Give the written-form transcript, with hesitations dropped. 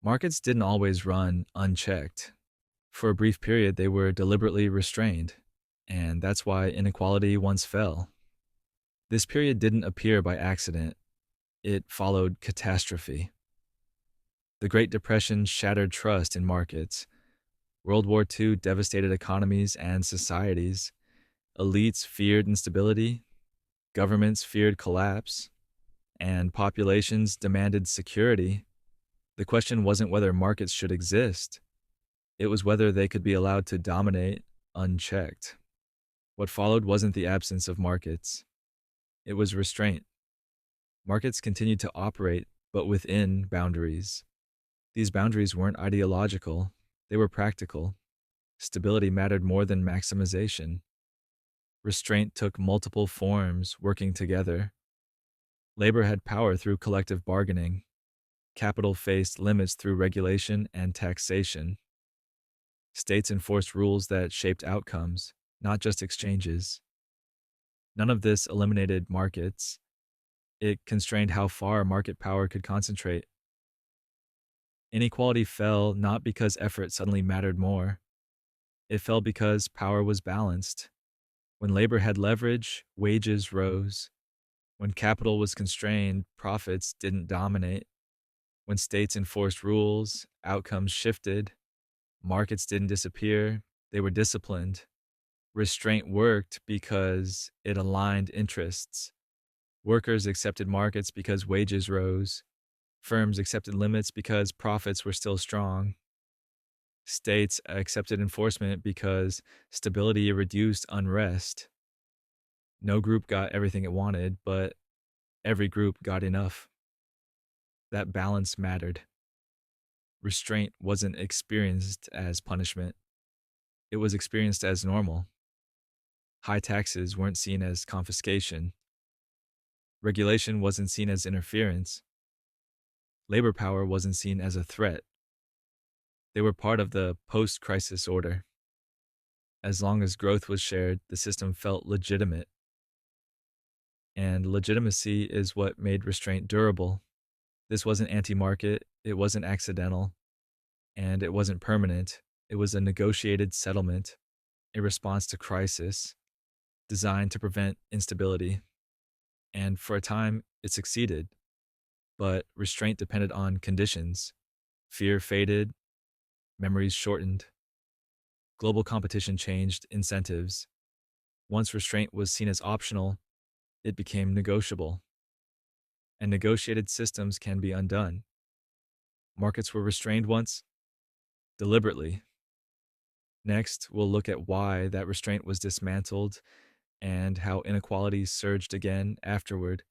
Markets didn't always run unchecked. For a brief period, they were deliberately restrained, and that's why inequality once fell. This period didn't appear by accident, it followed catastrophe. The Great Depression shattered trust in markets. World War II devastated economies and societies. Elites feared instability, governments feared collapse, and populations demanded security. The question wasn't whether markets should exist, it was whether they could be allowed to dominate unchecked. What followed wasn't the absence of markets, it was restraint. Markets continued to operate, but within boundaries. These boundaries weren't ideological, they were practical. Stability mattered more than maximization. Restraint took multiple forms working together. Labor had power through collective bargaining. Capital faced limits through regulation and taxation. States enforced rules that shaped outcomes, not just exchanges. None of this eliminated markets. It constrained how far market power could concentrate. Inequality fell not because effort suddenly mattered more. It fell because power was balanced. When labor had leverage, wages rose. When capital was constrained, profits didn't dominate. When states enforced rules, outcomes shifted. Markets didn't disappear, they were disciplined. Restraint worked because it aligned interests. Workers accepted markets because wages rose. Firms accepted limits because profits were still strong. States accepted enforcement because stability reduced unrest. No group got everything it wanted, but every group got enough. That balance mattered. Restraint wasn't experienced as punishment, it was experienced as normal. High taxes weren't seen as confiscation. Regulation wasn't seen as interference. Labor power wasn't seen as a threat. They were part of the post crisis order. As long as growth was shared, the system felt legitimate. And legitimacy is what made restraint durable. This wasn't anti market, it wasn't accidental, and it wasn't permanent. It was a negotiated settlement, a response to crisis, designed to prevent instability. And for a time, it succeeded. But restraint depended on conditions. Fear faded, memories shortened. Global competition changed incentives. Once restraint was seen as optional, it became negotiable. And negotiated systems can be undone. Markets were restrained once, deliberately. Next, we'll look at why that restraint was dismantled and how inequality surged again afterward.